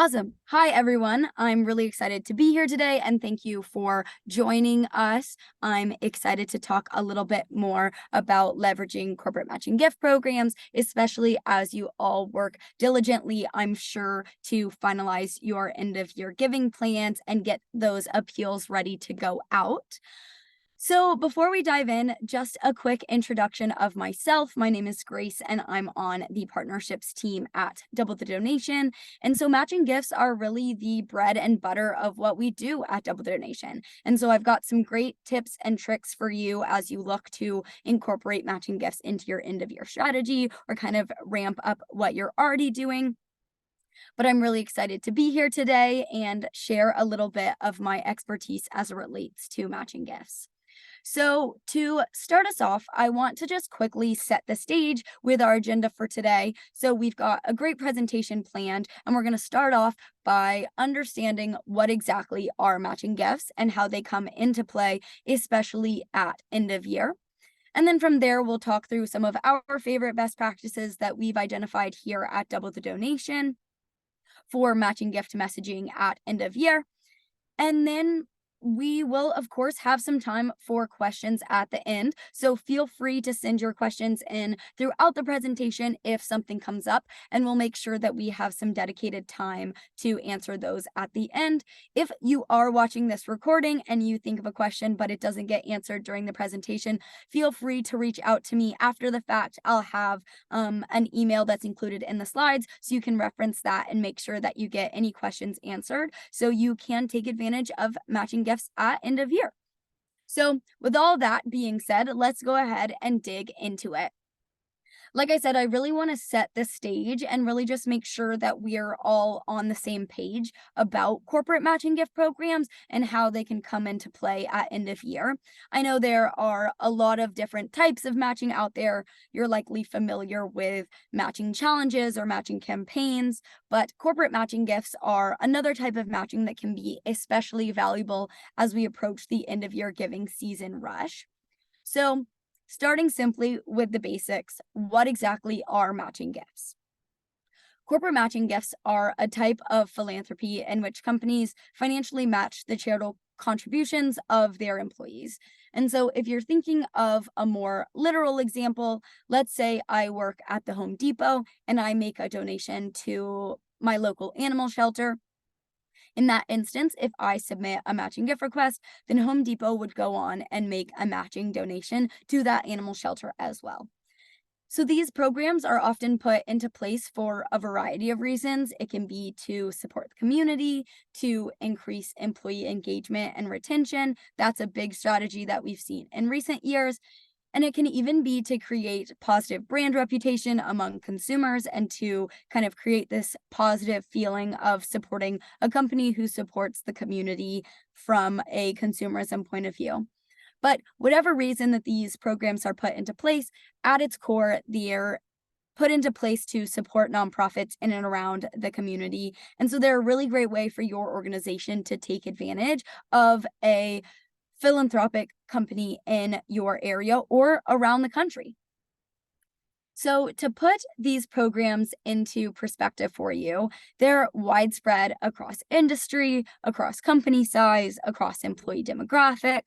Awesome. Hi, everyone. I'm really excited to be here today, and thank you for joining us. I'm excited to talk a little bit more about leveraging corporate matching gift programs, especially as you all work diligently, I'm sure, to finalize your end of year giving plans and get those appeals ready to go out. So, before we dive in, just a quick introduction of myself. My name is Grace, and I'm on the partnerships team at Double the Donation. And so, matching gifts are really the bread and butter of what we do at Double the Donation. And so, I've got some great tips and tricks for you as you look to incorporate matching gifts into your end of year strategy or kind of ramp up what you're already doing. But I'm really excited to be here today and share a little bit of my expertise as it relates to matching gifts. So, to start us off, I want to just quickly set the stage with our agenda for today. So, we've got a great presentation planned, and we're going to start off by understanding what exactly are matching gifts and how they come into play, especially at end of year. And then from there, we'll talk through some of our favorite best practices that we've identified here at Double the Donation for matching gift messaging at end of year. And then we will, of course, have some time for questions at the end. So feel free to send your questions in throughout the presentation if something comes up, and we'll make sure that we have some dedicated time to answer those at the end. If you are watching this recording and you think of a question, but it doesn't get answered during the presentation, feel free to reach out to me after the fact. I'll have an email that's included in the slides so you can reference that and make sure that you get any questions answered so you can take advantage of matching gifts at end of year. So, with all that being said, let's go ahead and dig into it. Like I said, I really want to set the stage and really just make sure that we're all on the same page about corporate matching gift programs and how they can come into play at end of year. I know there are a lot of different types of matching out there. You're likely familiar with matching challenges or matching campaigns, but corporate matching gifts are another type of matching that can be especially valuable as we approach the end of year giving season rush. So, starting simply with the basics, what exactly are matching gifts? Corporate matching gifts are a type of philanthropy in which companies financially match the charitable contributions of their employees. And so, if you're thinking of a more literal example, let's say I work at the Home Depot and I make a donation to my local animal shelter. In that instance, if I submit a matching gift request, then Home Depot would go on and make a matching donation to that animal shelter as well. So these programs are often put into place for a variety of reasons. It can be to support the community, to increase employee engagement and retention. That's a big strategy that we've seen in recent years. And it can even be to create positive brand reputation among consumers and to kind of create this positive feeling of supporting a company who supports the community from a consumerism point of view. But whatever reason that these programs are put into place, at its core, they're put into place to support nonprofits in and around the community. And so they're a really great way for your organization to take advantage of a philanthropic company in your area or around the country. So, to put these programs into perspective for you, they're widespread across industry, across company size, across employee demographic.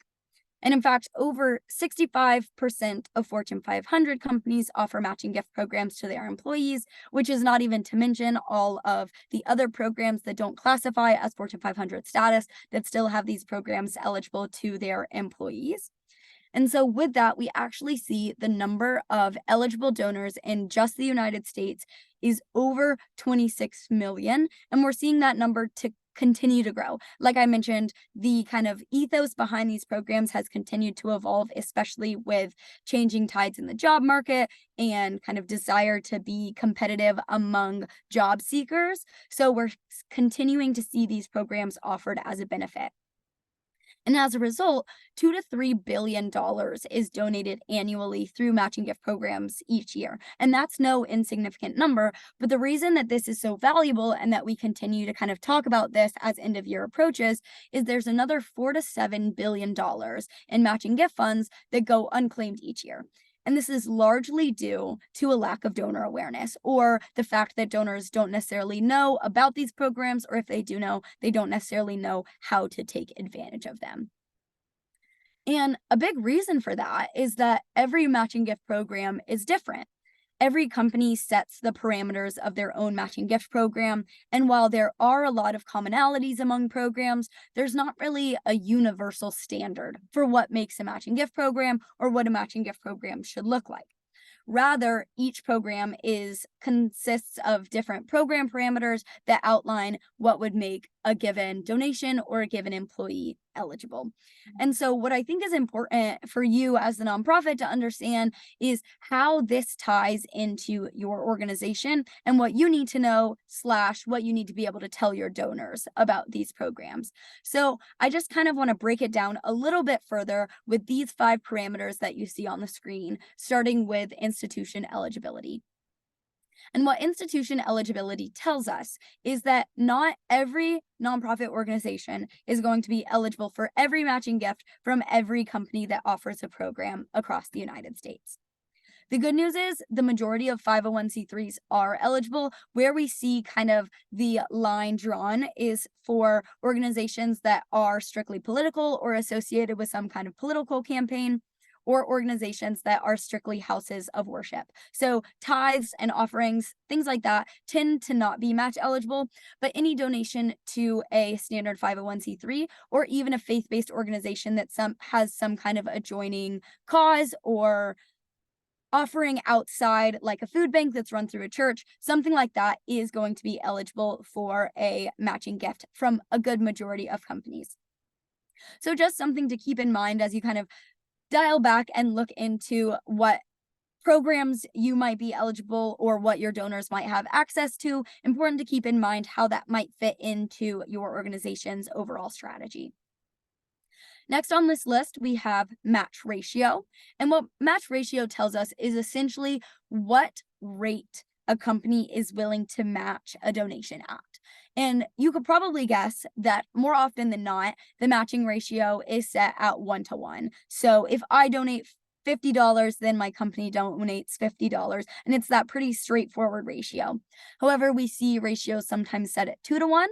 And in fact, over 65% of Fortune 500 companies offer matching gift programs to their employees, which is not even to mention all of the other programs that don't classify as Fortune 500 status that still have these programs eligible to their employees. And so, with that, we actually see the number of eligible donors in just the United States is over 26 million. And we're seeing that number to continue to grow. Like I mentioned, the kind of ethos behind these programs has continued to evolve, especially with changing tides in the job market and kind of desire to be competitive among job seekers. So, we're continuing to see these programs offered as a benefit. And as a result, $2 to $3 billion is donated annually through matching gift programs each year. And that's no insignificant number. But the reason that this is so valuable and that we continue to kind of talk about this as end of year approaches is there's another $4 to $7 billion in matching gift funds that go unclaimed each year. And this is largely due to a lack of donor awareness or the fact that donors don't necessarily know about these programs, or if they do know, they don't necessarily know how to take advantage of them. And a big reason for that is that every matching gift program is different. Every company sets the parameters of their own matching gift program. And while there are a lot of commonalities among programs, there's not really a universal standard for what makes a matching gift program or what a matching gift program should look like. Rather, each program consists of different program parameters that outline what would make a given donation or a given employee eligible. And so what I think is important for you as the nonprofit to understand is how this ties into your organization and what you need to know slash what you need to be able to tell your donors about these programs. So I just kind of want to break it down a little bit further with these 5 parameters that you see on the screen, starting with institution eligibility. And what institution eligibility tells us is that not every nonprofit organization is going to be eligible for every matching gift from every company that offers a program across the United States. The good news is the majority of 501c3s are eligible. Where we see kind of the line drawn is for organizations that are strictly political or associated with some kind of political campaign, or organizations that are strictly houses of worship. So tithes and offerings, things like that, tend to not be match eligible, but any donation to a standard 501c3 or even a faith-based organization that has some kind of adjoining cause or offering outside, like a food bank that's run through a church, something like that is going to be eligible for a matching gift from a good majority of companies. So just something to keep in mind as you kind of dial back and look into what programs you might be eligible or what your donors might have access to. Important to keep in mind how that might fit into your organization's overall strategy. Next on this list, we have match ratio. And what match ratio tells us is essentially what rate a company is willing to match a donation at. And you could probably guess that more often than not, the matching ratio is set at 1-to-1. So if I donate $50, then my company donates $50. And it's that pretty straightforward ratio. However, we see ratios sometimes set at 2-to-1.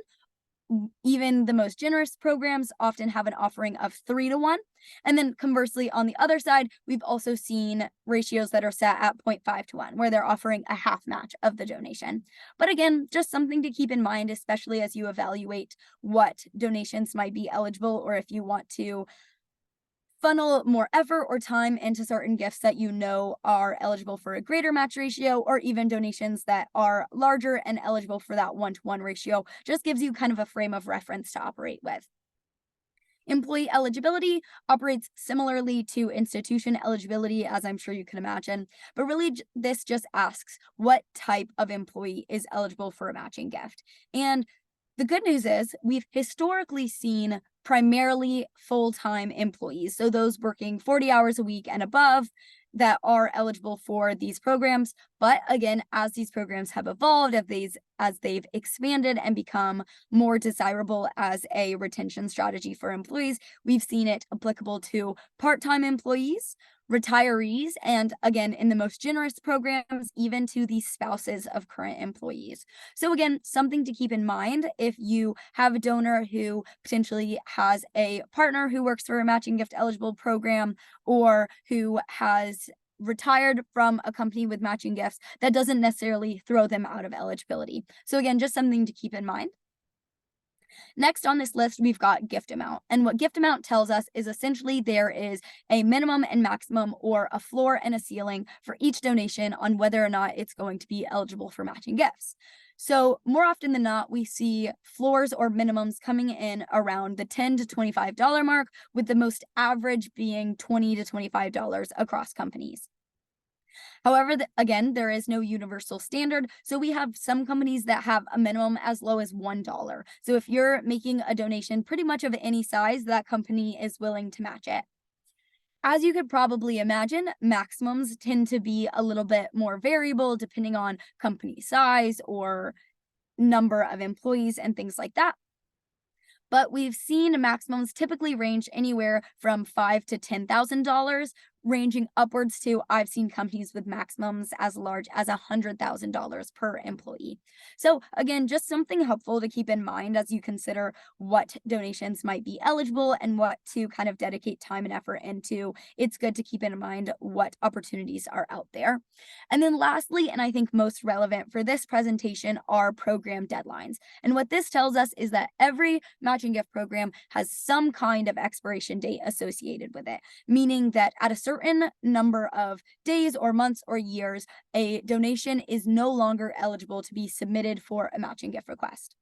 Even the most generous programs often have an offering of 3-to-1. And then conversely, on the other side, we've also seen ratios that are set at 0.5-to-1, where they're offering a half match of the donation. But again, just something to keep in mind, especially as you evaluate what donations might be eligible, or if you want to funnel more effort or time into certain gifts that you know are eligible for a greater match ratio, or even donations that are larger and eligible for that 1-to-1 ratio. Just gives you kind of a frame of reference to operate with. Employee eligibility operates similarly to institution eligibility, as I'm sure you can imagine, but really this just asks what type of employee is eligible for a matching gift. And the good news is we've historically seen primarily full-time employees, so those working 40 hours a week and above, that are eligible for these programs. But again, as these programs have evolved, as they've expanded and become more desirable as a retention strategy for employees, we've seen it applicable to part-time employees, retirees, and again, in the most generous programs, even to the spouses of current employees. So again, something to keep in mind if you have a donor who potentially has a partner who works for a matching gift eligible program, or who has retired from a company with matching gifts, that doesn't necessarily throw them out of eligibility. So again, just something to keep in mind. Next on this list, we've got gift amount. And what gift amount tells us is essentially there is a minimum and maximum, or a floor and a ceiling for each donation on whether or not it's going to be eligible for matching gifts. So more often than not, we see floors or minimums coming in around the $10 to $25 mark, with the most average being $20 to $25 across companies. However, again, there is no universal standard. So we have some companies that have a minimum as low as $1. So if you're making a donation pretty much of any size, that company is willing to match it. As you could probably imagine, maximums tend to be a little bit more variable depending on company size or number of employees and things like that. But we've seen maximums typically range anywhere from $5,000 to $10,000, ranging upwards to I've seen companies with maximums as large as $100,000 per employee. So, again, just something helpful to keep in mind as you consider what donations might be eligible and what to kind of dedicate time and effort into. It's good to keep in mind what opportunities are out there. And then, lastly, and I think most relevant for this presentation, are program deadlines. And what this tells us is that every matching gift program has some kind of expiration date associated with it, meaning that at a certain number of days or months or years, a donation is no longer eligible to be submitted for a matching gift request.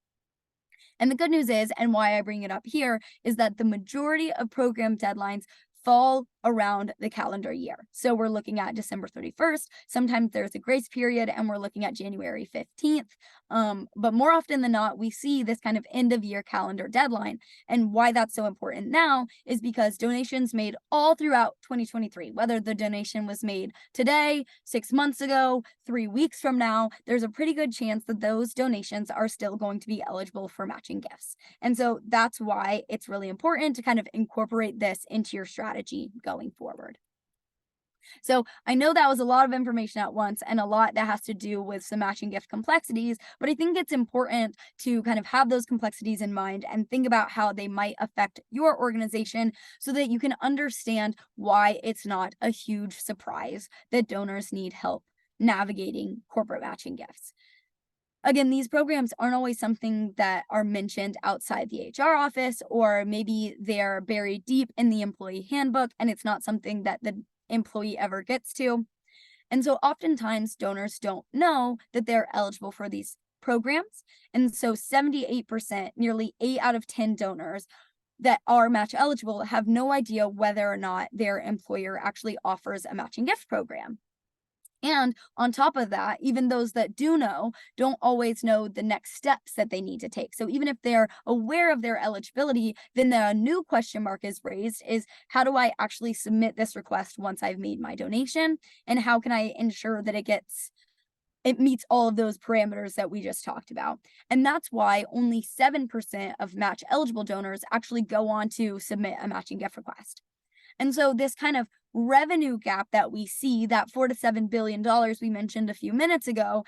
And the good news is, and why I bring it up here, is that the majority of program deadlines fall around the calendar year. So we're looking at December 31st. Sometimes there's a grace period and we're looking at January 15th. But more often than not, we see this kind of end of year calendar deadline. And why that's so important now is because donations made all throughout 2023, whether the donation was made today, 6 months ago, 3 weeks from now, there's a pretty good chance that those donations are still going to be eligible for matching gifts. And so that's why it's really important to kind of incorporate this into your strategy going forward. So I know that was a lot of information at once and a lot that has to do with some matching gift complexities, but I think it's important to kind of have those complexities in mind and think about how they might affect your organization so that you can understand why it's not a huge surprise that donors need help navigating corporate matching gifts. Again, these programs aren't always something that are mentioned outside the HR office, or maybe they're buried deep in the employee handbook and it's not something that the employee ever gets to. And so oftentimes donors don't know that they're eligible for these programs. And so 78%, nearly 8 out of 10 donors that are match eligible, have no idea whether or not their employer actually offers a matching gift program. And on top of that, even those that do know don't always know the next steps that they need to take. So even if they're aware of their eligibility, then the new question mark is raised is, how do I actually submit this request once I've made my donation? And how can I ensure that it meets all of those parameters that we just talked about? And that's why only 7% of match eligible donors actually go on to submit a matching gift request. And so this kind of revenue gap that we see, that $4 to $7 billion we mentioned a few minutes ago,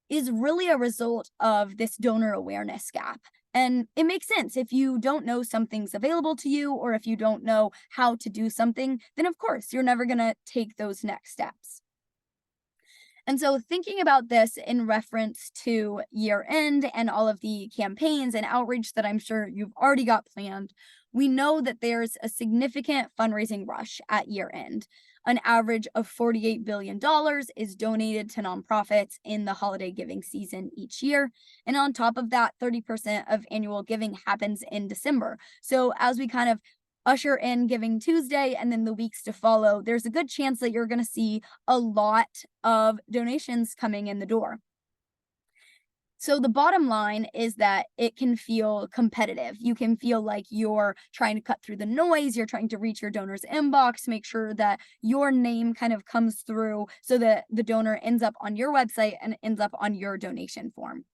is really a result of this donor awareness gap. And it makes sense. If you don't know something's available to you, or if you don't know how to do something, then of course you're never going to take those next steps. And so, thinking about this in reference to year end and all of the campaigns and outreach that I'm sure you've already got planned, we know that there's a significant fundraising rush at year end. An average of $48 billion is donated to nonprofits in the holiday giving season each year. And on top of that, 30% of annual giving happens in December. So, as we kind of usher in Giving Tuesday and then the weeks to follow, there's a good chance that you're going to see a lot of donations coming in the door. So the bottom line is that it can feel competitive. You can feel like you're trying to cut through the noise, you're trying to reach your donor's inbox, make sure that your name kind of comes through so that the donor ends up on your website and ends up on your donation form.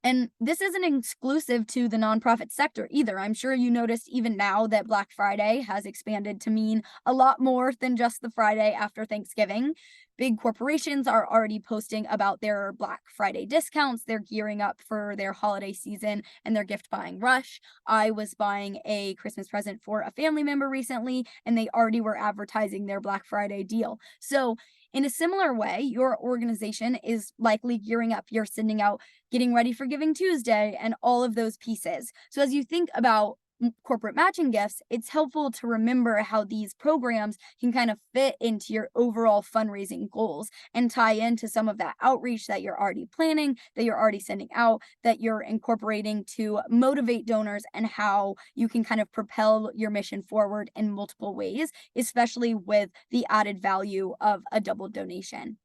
And this isn't exclusive to the nonprofit sector either. I'm sure you noticed even now that Black Friday has expanded to mean a lot more than just the Friday after Thanksgiving. Big corporations are already posting about their Black Friday discounts. They're gearing up for their holiday season and their gift buying rush. I was buying a Christmas present for a family member recently, and they already were advertising their Black Friday deal. So, in a similar way, your organization is likely gearing up. You're sending out Getting Ready for Giving Tuesday and all of those pieces. So as you think about corporate matching gifts, it's helpful to remember how these programs can kind of fit into your overall fundraising goals and tie into some of that outreach that you're already planning, that you're already sending out, that you're incorporating to motivate donors, and how you can kind of propel your mission forward in multiple ways, especially with the added value of a double donation.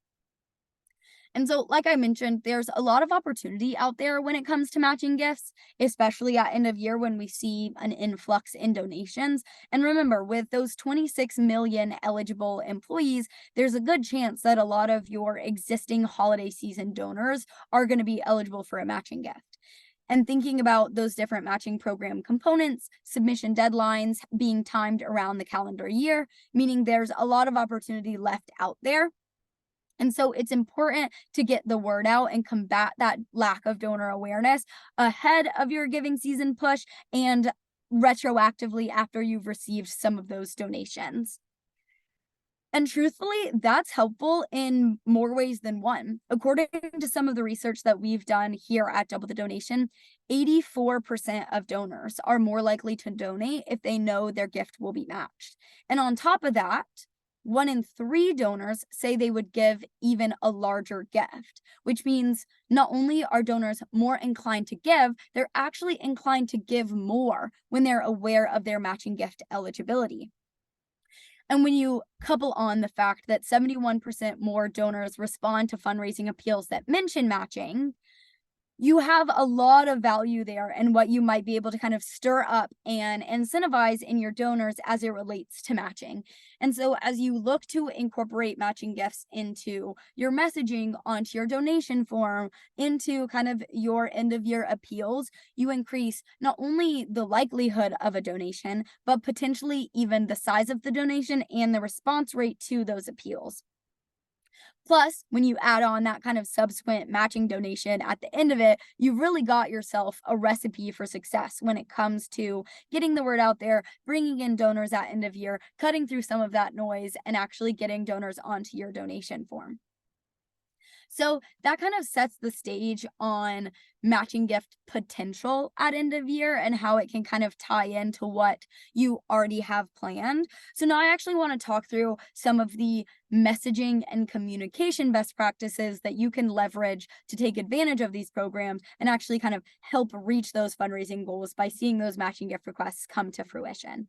And so, like I mentioned, there's a lot of opportunity out there when it comes to matching gifts, especially at end of year when we see an influx in donations. And remember, with those 26 million eligible employees, there's a good chance that a lot of your existing holiday season donors are going to be eligible for a matching gift. And thinking about those different matching program components, submission deadlines being timed around the calendar year, meaning there's a lot of opportunity left out there. And so it's important to get the word out and combat that lack of donor awareness ahead of your giving season push and retroactively after you've received some of those donations. And truthfully, that's helpful in more ways than one. According to some of the research that we've done here at Double the Donation, 84% of donors are more likely to donate if they know their gift will be matched. And on top of that, 1 in 3 donors say they would give even a larger gift, which means not only are donors more inclined to give, they're actually inclined to give more when they're aware of their matching gift eligibility. And when you couple on the fact that 71% more donors respond to fundraising appeals that mention matching, you have a lot of value there and what you might be able to kind of stir up and incentivize in your donors as it relates to matching. And so, as you look to incorporate matching gifts into your messaging, onto your donation form, into kind of your end of year appeals, you increase not only the likelihood of a donation, but potentially even the size of the donation and the response rate to those appeals. Plus, when you add on that kind of subsequent matching donation at the end of it, you've really got yourself a recipe for success when it comes to getting the word out there, bringing in donors at end of year, cutting through some of that noise, and actually getting donors onto your donation form. So that kind of sets the stage on matching gift potential at end of year and how it can kind of tie into what you already have planned. So now I actually want to talk through some of the messaging and communication best practices that you can leverage to take advantage of these programs and actually kind of help reach those fundraising goals by seeing those matching gift requests come to fruition.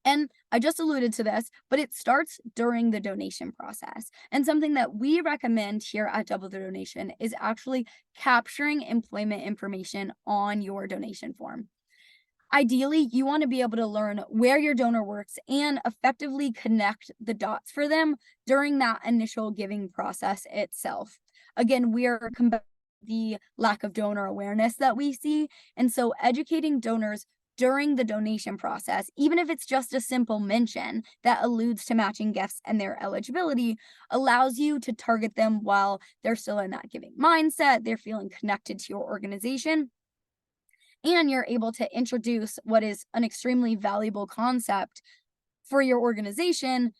And I just alluded to this, but it starts during the donation process. And something that we recommend here at Double the Donation is actually capturing employment information on your donation form. Ideally, you want to be able to learn where your donor works and effectively connect the dots for them during that initial giving process itself. Again, we are combating the lack of donor awareness that we see. And so educating donors during the donation process, even if it's just a simple mention that alludes to matching gifts and their eligibility, allows you to target them while they're still in that giving mindset, they're feeling connected to your organization, and you're able to introduce what is an extremely valuable concept for your organization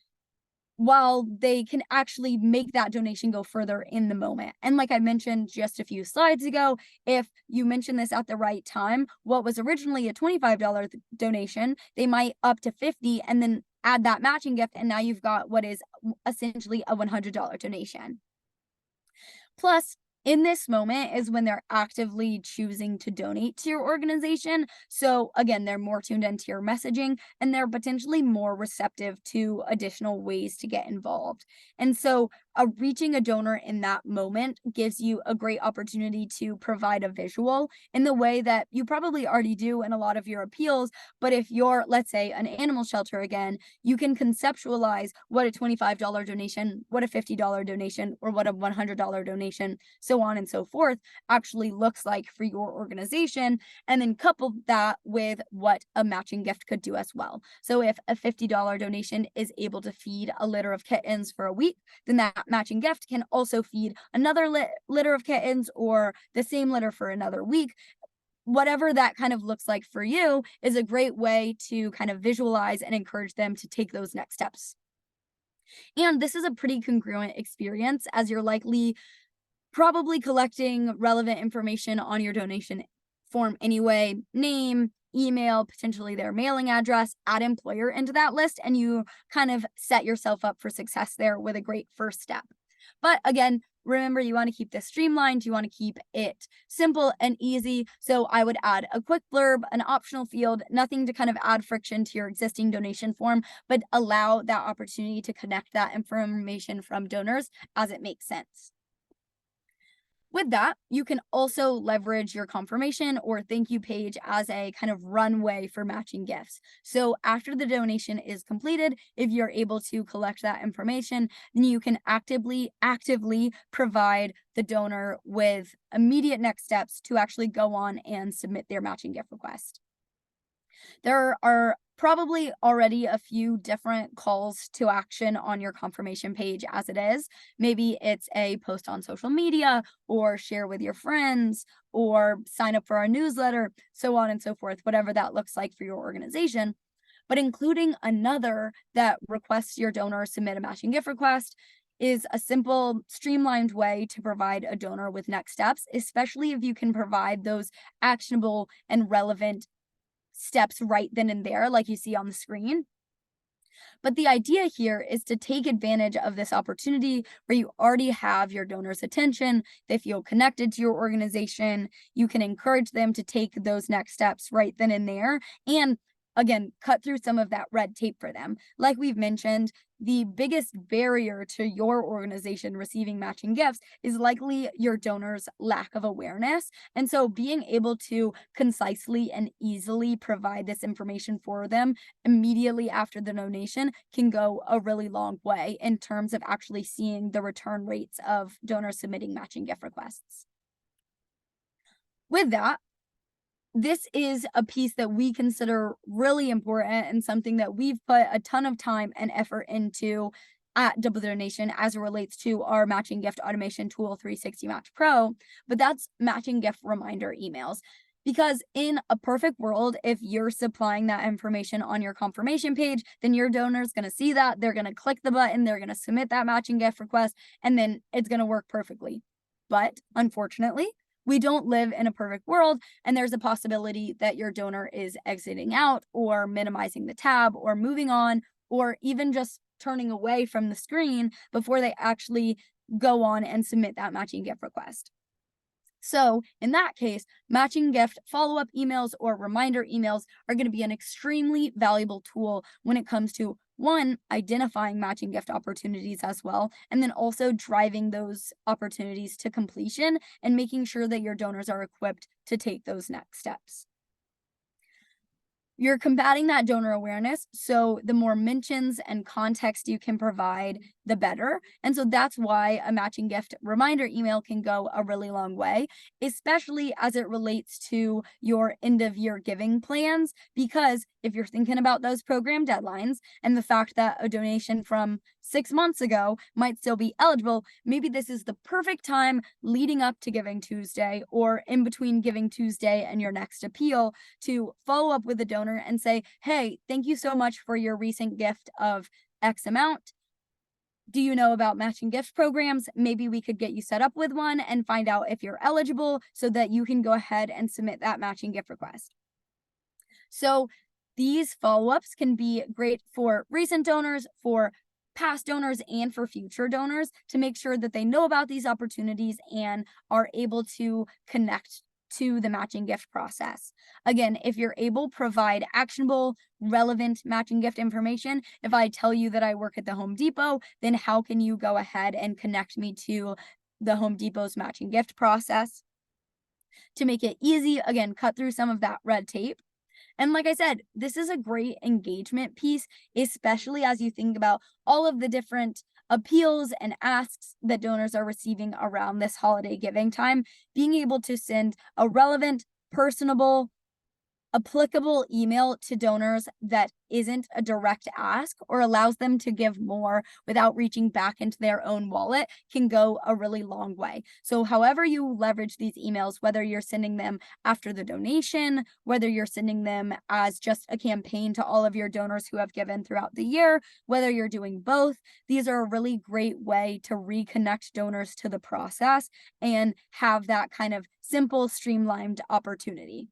while they can actually make that donation go further in the moment. And like I mentioned just a few slides ago, if you mention this at the right time, what was originally a $25 donation, they might up to 50 and then add that matching gift and now you've got what is essentially a $100 donation. Plus, in this moment is when they're actively choosing to donate to your organization. So, again, they're more tuned into your messaging and they're potentially more receptive to additional ways to get involved. And so, reaching a donor in that moment gives you a great opportunity to provide a visual in the way that you probably already do in a lot of your appeals. But if you're, let's say, an animal shelter again, you can conceptualize what a $25 donation, what a $50 donation, or what a $100 donation, so on and so forth, actually looks like for your organization, and then couple that with what a matching gift could do as well. So if a $50 donation is able to feed a litter of kittens for a week, then that matching gift can also feed another litter of kittens or the same litter for another week. Whatever that kind of looks like for you is a great way to kind of visualize and encourage them to take those next steps. And this is a pretty congruent experience as you're likely probably collecting relevant information on your donation form anyway, name, email, potentially their mailing address, add employer into that list, and you kind of set yourself up for success there with a great first step. But again, remember, you want to keep this streamlined, you want to keep it simple and easy. So I would add a quick blurb, an optional field, nothing to kind of add friction to your existing donation form, but allow that opportunity to connect that information from donors as it makes sense. With that, you can also leverage your confirmation or thank you page as a kind of runway for matching gifts. So after the donation is completed, if you're able to collect that information, then you can actively provide the donor with immediate next steps to actually go on and submit their matching gift request. There are probably already a few different calls to action on your confirmation page as it is. Maybe it's a post on social media or share with your friends or sign up for our newsletter, so on and so forth, whatever that looks like for your organization. But including another that requests your donor submit a matching gift request is a simple, streamlined way to provide a donor with next steps, especially if you can provide those actionable and relevant steps right then and there, like you see on the screen. But the idea here is to take advantage of this opportunity where you already have your donors' attention, they feel connected to your organization, you can encourage them to take those next steps right then and there, and again, cut through some of that red tape for them. Like we've mentioned, the biggest barrier to your organization receiving matching gifts is likely your donors' lack of awareness. And so being able to concisely and easily provide this information for them immediately after the donation can go a really long way in terms of actually seeing the return rates of donors submitting matching gift requests. With that, this is a piece that we consider really important and something that we've put a ton of time and effort into at Double Donation as it relates to our matching gift automation tool 360 Match Pro, but that's matching gift reminder emails. Because in a perfect world, if you're supplying that information on your confirmation page, then your donor is going to see that, they're going to click the button, they're going to submit that matching gift request, and then it's going to work perfectly. But unfortunately, we don't live in a perfect world, and there's a possibility that your donor is exiting out or minimizing the tab or moving on or even just turning away from the screen before they actually go on and submit that matching gift request. So, in that case, matching gift follow up emails or reminder emails are going to be an extremely valuable tool when it comes to one, identifying matching gift opportunities as well, and then also driving those opportunities to completion and making sure that your donors are equipped to take those next steps. You're combating that donor awareness. So the more mentions and context you can provide, the better. And so that's why a matching gift reminder email can go a really long way, especially as it relates to your end of year giving plans. Because if you're thinking about those program deadlines and the fact that a donation from 6 months ago might still be eligible, maybe this is the perfect time leading up to Giving Tuesday or in between Giving Tuesday and your next appeal to follow up with the donor and say, hey, thank you so much for your recent gift of X amount. Do you know about matching gift programs? Maybe we could get you set up with one and find out if you're eligible so that you can go ahead and submit that matching gift request. So these follow ups can be great for recent donors, for past donors, and for future donors to make sure that they know about these opportunities and are able to connect to the matching gift process. Again, if you're able, provide actionable, relevant matching gift information. If I tell you that I work at the Home Depot, then how can you go ahead and connect me to the Home Depot's matching gift process? To make it easy, again, cut through some of that red tape. And like I said, this is a great engagement piece, especially as you think about all of the different appeals and asks that donors are receiving around this holiday giving time. Being able to send a relevant, personable, applicable email to donors that isn't a direct ask or allows them to give more without reaching back into their own wallet can go a really long way. So, however, you leverage these emails, whether you're sending them after the donation, whether you're sending them as just a campaign to all of your donors who have given throughout the year, whether you're doing both, these are a really great way to reconnect donors to the process and have that kind of simple, streamlined opportunity.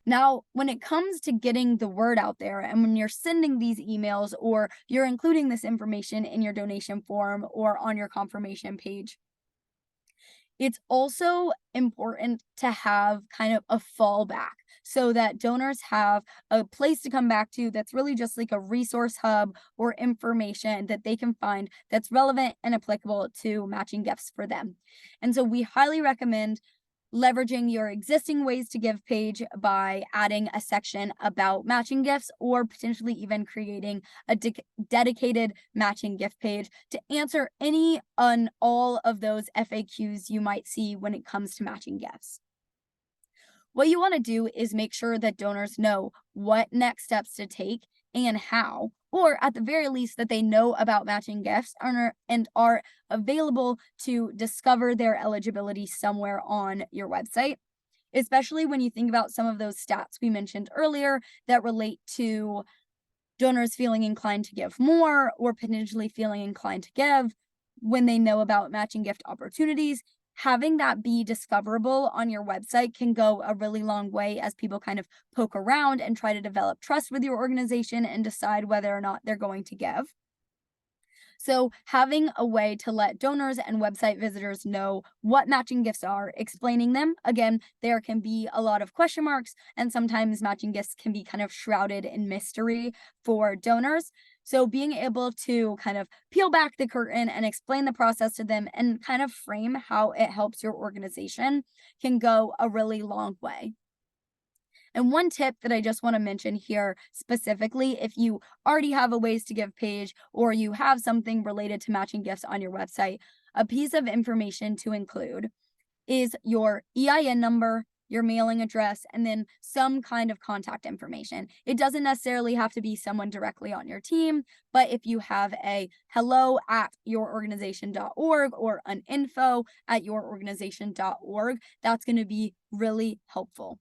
Now, when it comes to getting the word out there and when you're sending these emails or you're including this information in your donation form or on your confirmation page, it's also important to have kind of a fallback. so that donors have a place to come back to that's really just like a resource hub or information that they can find that's relevant and applicable to matching gifts for them. And so we highly recommend leveraging your existing ways to give page by adding a section about matching gifts or potentially even creating a dedicated matching gift page to answer any and all of those FAQs you might see when it comes to matching gifts. What you want to do is make sure that donors know what next steps to take and how, or at the very least, that they know about matching gifts and are available to discover their eligibility somewhere on your website, especially when you think about some of those stats we mentioned earlier that relate to donors feeling inclined to give more or potentially feeling inclined to give when they know about matching gift opportunities. Having that be discoverable on your website can go a really long way as people kind of poke around and try to develop trust with your organization and decide whether or not they're going to give. So, having a way to let donors and website visitors know what matching gifts are, explaining them. Again, there can be a lot of question marks, and sometimes matching gifts can be kind of shrouded in mystery for donors. So, being able to kind of peel back the curtain and explain the process to them and kind of frame how it helps your organization can go a really long way. And one tip that I just want to mention here specifically, if you already have a ways to give page or you have something related to matching gifts on your website, a piece of information to include is your EIN number, your mailing address, and then some kind of contact information. It doesn't necessarily have to be someone directly on your team, but if you have a hello at yourorganization.org or an info at yourorganization.org, that's going to be really helpful.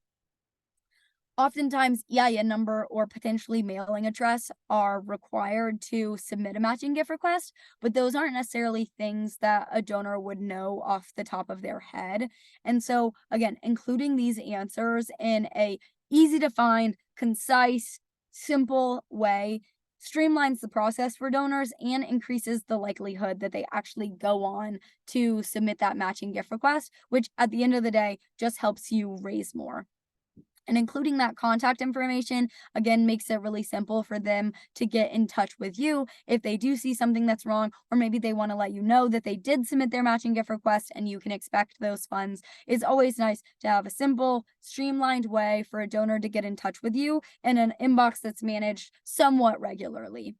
Oftentimes, EIN number or potentially mailing address are required to submit a matching gift request, but those aren't necessarily things that a donor would know off the top of their head. And so, again, including these answers in a easy to find, concise, simple way streamlines the process for donors and increases the likelihood that they actually go on to submit that matching gift request, which at the end of the day just helps you raise more. And including that contact information, again, makes it really simple for them to get in touch with you if they do see something that's wrong, or maybe they want to let you know that they did submit their matching gift request and you can expect those funds. It's always nice to have a simple, streamlined way for a donor to get in touch with you in an inbox that's managed somewhat regularly.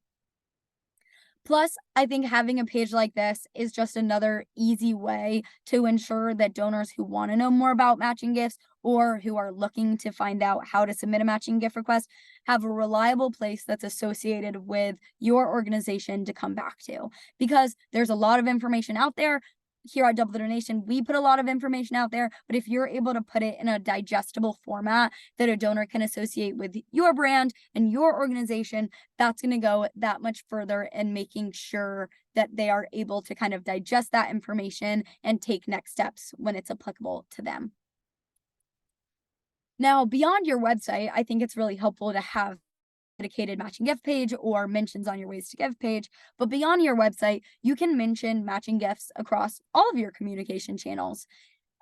Plus, I think having a page like this is just another easy way to ensure that donors who want to know more about matching gifts or who are looking to find out how to submit a matching gift request have a reliable place that's associated with your organization to come back to. Because there's a lot of information out there. Here at Double Donation, we put a lot of information out there, but if you're able to put it in a digestible format that a donor can associate with your brand and your organization, that's going to go that much further in making sure that they are able to kind of digest that information and take next steps when it's applicable to them. Now, beyond your website, I think it's really helpful to have dedicated matching gift page or mentions on your ways to give page. But beyond your website, you can mention matching gifts across all of your communication channels.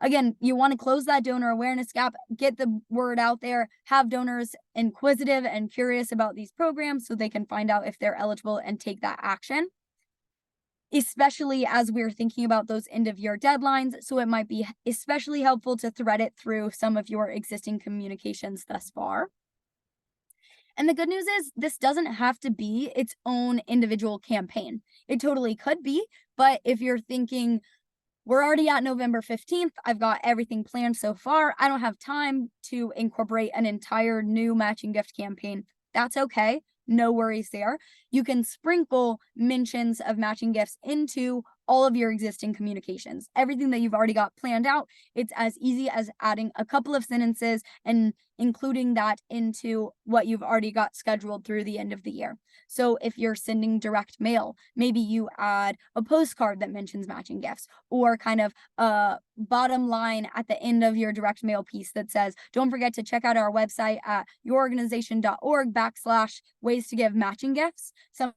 Again, you want to close that donor awareness gap, get the word out there, have donors inquisitive and curious about these programs so they can find out if they're eligible and take that action, especially as we're thinking about those end of year deadlines. So it might be especially helpful to thread it through some of your existing communications thus far. And the good news is this doesn't have to be its own individual campaign. It totally could be, but if you're thinking, we're already at November 15th, I've got everything planned so far, I don't have time to incorporate an entire new matching gift campaign, that's okay. No worries there. You can sprinkle mentions of matching gifts into all of your existing communications. Everything that you've already got planned out, it's as easy as adding a couple of sentences and including that into what you've already got scheduled through the end of the year. So if you're sending direct mail, maybe you add a postcard that mentions matching gifts or kind of a bottom line at the end of your direct mail piece that says, don't forget to check out our website at yourorganization.org/ways to give matching gifts. So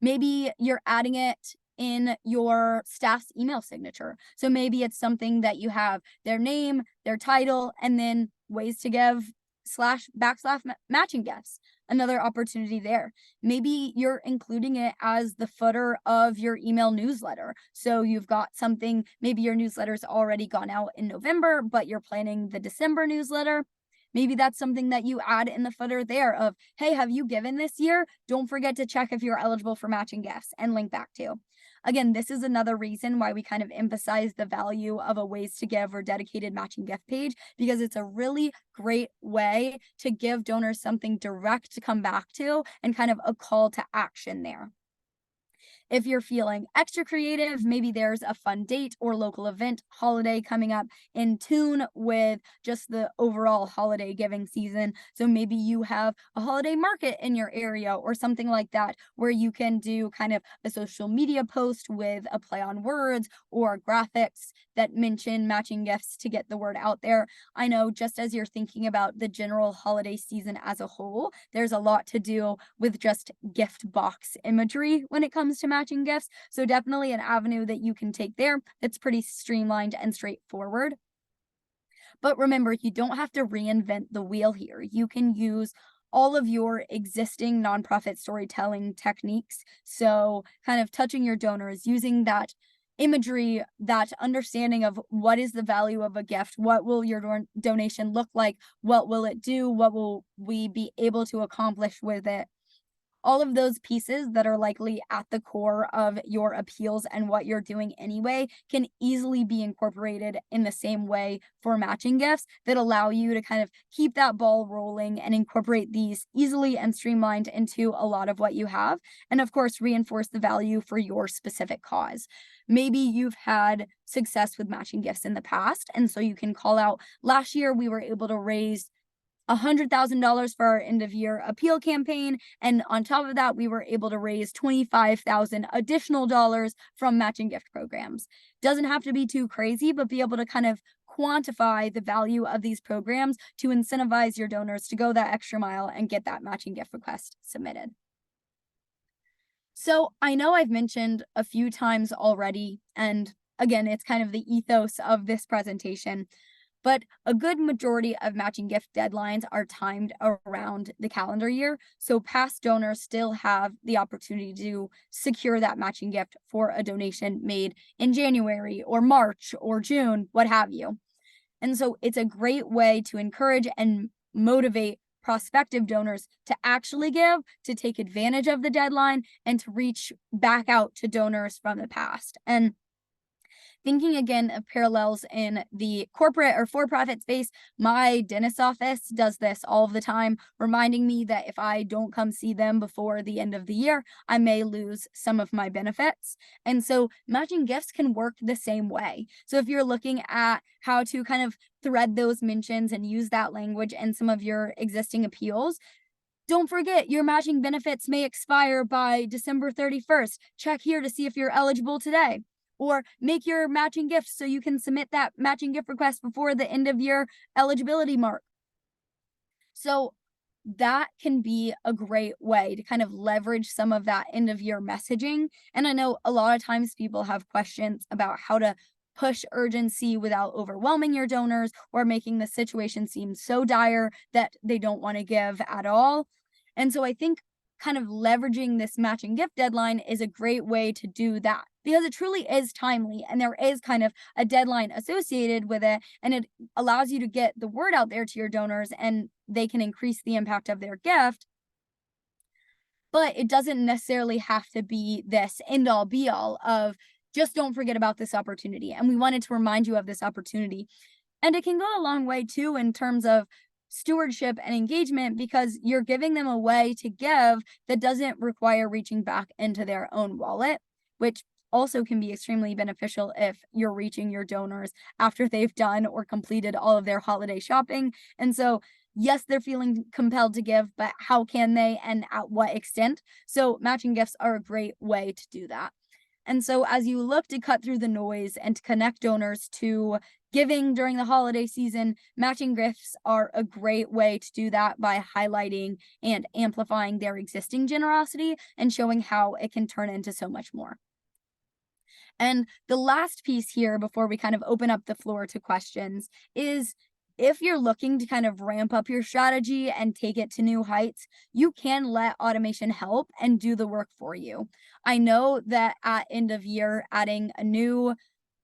maybe you're adding it in your staff's email signature. So maybe it's something that you have their name, their title, and then ways to give slash backslash matching gifts. Another opportunity there. Maybe you're including it as the footer of your email newsletter. So you've got something, maybe your newsletter's already gone out in November, but you're planning the December newsletter. Maybe that's something that you add in the footer there of, hey, have you given this year? Don't forget to check if you're eligible for matching gifts and link back to. Again, this is another reason why we kind of emphasize the value of a ways to give or dedicated matching gift page, because it's a really great way to give donors something direct to come back to and kind of a call to action there. If you're feeling extra creative, maybe there's a fun date or local event, holiday coming up in tune with just the overall holiday giving season. So maybe you have a holiday market in your area or something like that, where you can do kind of a social media post with a play on words or graphics that mention matching gifts to get the word out there. I know, just as you're thinking about the general holiday season as a whole, there's a lot to do with just gift box imagery when it comes to matching gifts. So definitely an avenue that you can take there that's pretty streamlined and straightforward. But remember, you don't have to reinvent the wheel here. You can use all of your existing nonprofit storytelling techniques. So, kind of touching your donors, using that imagery, that understanding of what is the value of a gift, what will your donation look like, what will it do, what will we be able to accomplish with it, all of those pieces that are likely at the core of your appeals and what you're doing anyway can easily be incorporated in the same way for matching gifts that allow you to kind of keep that ball rolling and incorporate these easily and streamlined into a lot of what you have. And of course, reinforce the value for your specific cause. Maybe you've had success with matching gifts in the past. And so you can call out, last year we were able to raise $100,000 for our end of year appeal campaign. And on top of that, we were able to raise 25,000 additional dollars from matching gift programs. Doesn't have to be too crazy, but be able to kind of quantify the value of these programs to incentivize your donors to go that extra mile and get that matching gift request submitted. So I know I've mentioned a few times already, and again, it's kind of the ethos of this presentation, but a good majority of matching gift deadlines are timed around the calendar year. So past donors still have the opportunity to secure that matching gift for a donation made in January or March or June, what have you. And so it's a great way to encourage and motivate prospective donors to actually give, to take advantage of the deadline, and to reach back out to donors from the past. And thinking again of parallels in the corporate or for-profit space, my dentist office does this all the time, reminding me that if I don't come see them before the end of the year, I may lose some of my benefits. And so matching gifts can work the same way. So if you're looking at how to kind of thread those mentions and use that language in some of your existing appeals, don't forget, your matching benefits may expire by December 31st. Check here to see if you're eligible today. Or make your matching gift so you can submit that matching gift request before the end of your eligibility mark. So that can be a great way to kind of leverage some of that end of year messaging. And I know a lot of times people have questions about how to push urgency without overwhelming your donors or making the situation seem so dire that they don't want to give at all. And so I think kind of leveraging this matching gift deadline is a great way to do that, because it truly is timely and there is kind of a deadline associated with it, and it allows you to get the word out there to your donors and they can increase the impact of their gift. But it doesn't necessarily have to be this end all be all of just don't forget about this opportunity. And we wanted to remind you of this opportunity. And it can go a long way too in terms of stewardship and engagement, because you're giving them a way to give that doesn't require reaching back into their own wallet, which also can be extremely beneficial if you're reaching your donors after they've done or completed all of their holiday shopping. And so, yes, they're feeling compelled to give, but how can they and at what extent? So, matching gifts are a great way to do that. And so, as you look to cut through the noise and to connect donors to giving during the holiday season, matching gifts are a great way to do that by highlighting and amplifying their existing generosity and showing how it can turn into so much more. And the last piece here before we kind of open up the floor to questions is if you're looking to kind of ramp up your strategy and take it to new heights, you can let automation help and do the work for you. I know that at end of year, adding a new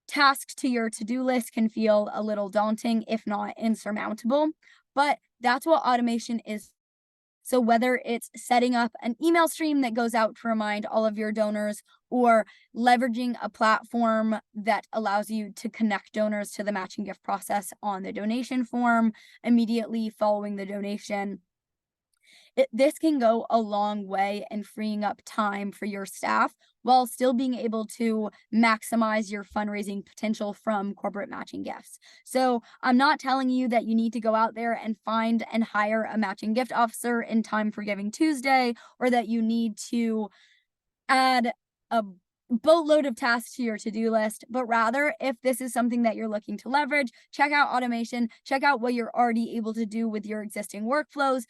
task to your to-do list can feel a little daunting, if not insurmountable, but that's what automation is. So whether it's setting up an email stream that goes out to remind all of your donors, or leveraging a platform that allows you to connect donors to the matching gift process on the donation form immediately following the donation, this can go a long way in freeing up time for your staff while still being able to maximize your fundraising potential from corporate matching gifts. So, I'm not telling you that you need to go out there and find and hire a matching gift officer in time for Giving Tuesday, or that you need to add a boatload of tasks to your to-do list, but rather, if this is something that you're looking to leverage, check out automation, check out what you're already able to do with your existing workflows.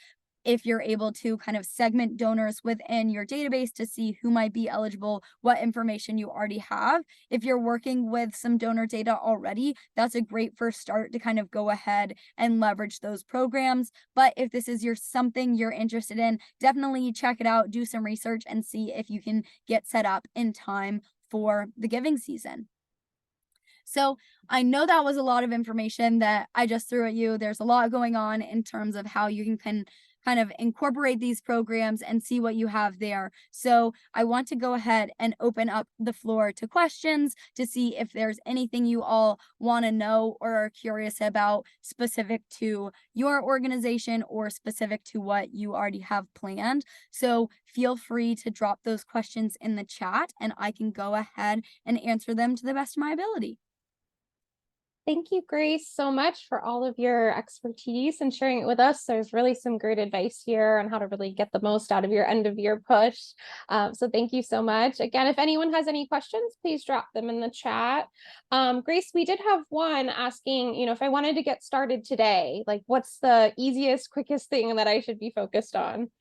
If you're able to kind of segment donors within your database to see who might be eligible, what information you already have. If you're working with some donor data already, that's a great first start to kind of go ahead and leverage those programs. But if this is something you're interested in, definitely check it out, do some research, and see if you can get set up in time for the giving season. So I know that was a lot of information that I just threw at you. There's a lot going on in terms of how you can kind of incorporate these programs and see what you have there. So I want to go ahead and open up the floor to questions to see if there's anything you all want to know or are curious about specific to your organization or specific to what you already have planned. So feel free to drop those questions in the chat and I can go ahead and answer them to the best of my ability. Thank you, Grace, so much for all of your expertise and sharing it with us. There's really some great advice here on how to really get the most out of your end of year push. So thank you so much. Again, if anyone has any questions, please drop them in the chat. Grace, we did have one asking, if I wanted to get started today, like what's the easiest, quickest thing that I should be focused on?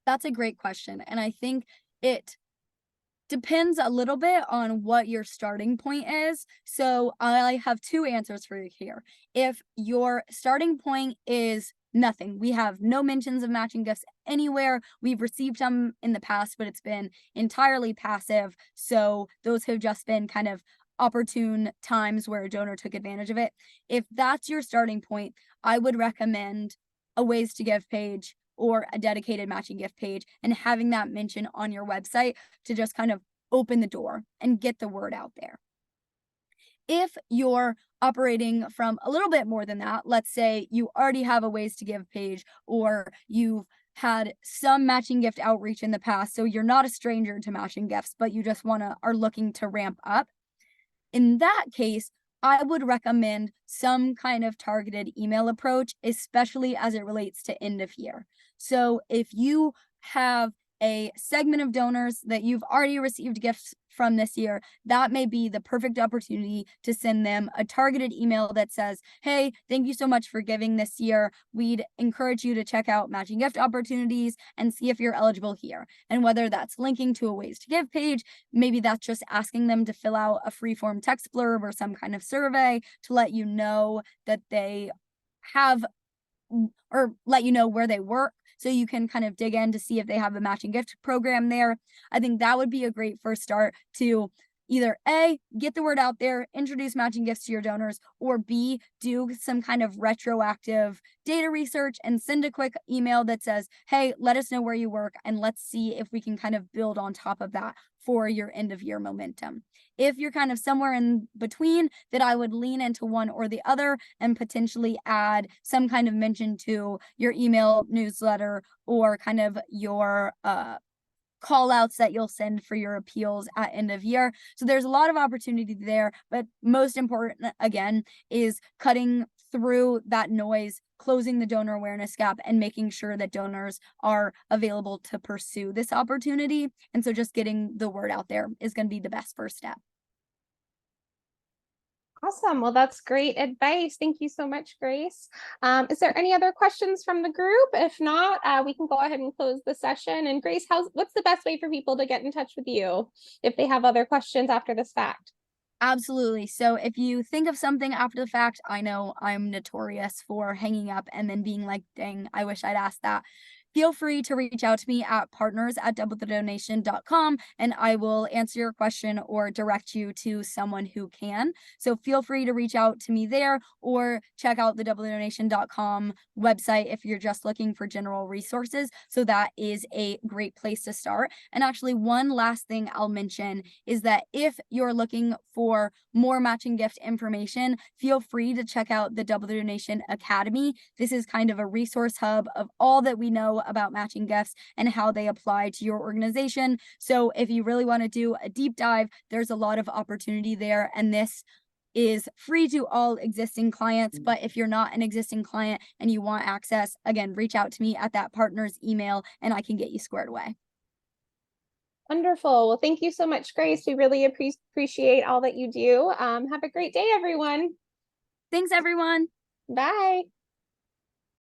That's a great question. And I think it depends a little bit on what your starting point is. So I have two answers for you here. If your starting point is nothing, we have no mentions of matching gifts anywhere. We've received them in the past, but it's been entirely passive. So those have just been kind of opportune times where a donor took advantage of it. If that's your starting point, I would recommend a ways to give page or a dedicated matching gift page and having that mention on your website to just kind of open the door and get the word out there. If you're operating from a little bit more than that, let's say you already have a ways to give page or you've had some matching gift outreach in the past, so you're not a stranger to matching gifts, but you just are looking to ramp up. In that case, I would recommend some kind of targeted email approach, especially as it relates to end of year. So if you have a segment of donors that you've already received gifts from this year, that may be the perfect opportunity to send them a targeted email that says, hey, thank you so much for giving this year. We'd encourage you to check out matching gift opportunities and see if you're eligible here. And whether that's linking to a ways to give page, maybe that's just asking them to fill out a free form text blurb or some kind of survey to let you know that they have, or let you know where they work, so you can kind of dig in to see if they have a matching gift program there. I think that would be a great first start to either A, get the word out there, introduce matching gifts to your donors, or B, do some kind of retroactive data research and send a quick email that says, hey, let us know where you work and let's see if we can kind of build on top of that for your end of year momentum. If you're kind of somewhere in between, that I would lean into one or the other and potentially add some kind of mention to your email newsletter or kind of your call outs that you'll send for your appeals at end of year. So there's a lot of opportunity there, but most important again is cutting through that noise, closing the donor awareness gap and making sure that donors are available to pursue this opportunity. And so just getting the word out there is going to be the best first step. Awesome. Well, that's great advice. Thank you so much, Grace. Is there any other questions from the group? If not, we can go ahead and close the session. And Grace, what's the best way for people to get in touch with you if they have other questions after this fact? Absolutely. So if you think of something after the fact, I know I'm notorious for hanging up and then being like, dang, I wish I'd asked that. Feel free to reach out to me at partners@doublethedonation.com and I will answer your question or direct you to someone who can. So feel free to reach out to me there or check out the doublethenation.com website if you're just looking for general resources. So that is a great place to start. And actually, one last thing I'll mention is that if you're looking for more matching gift information, feel free to check out the Double the Donation Academy. This is kind of a resource hub of all that we know about matching gifts and how they apply to your organization. So if you really want to do a deep dive, there's a lot of opportunity there. And this is free to all existing clients. But if you're not an existing client and you want access, again, reach out to me at that partner's email and I can get you squared away. Wonderful. Well, thank you so much, Grace. We really appreciate all that you do. Have a great day, everyone. Thanks, everyone. Bye.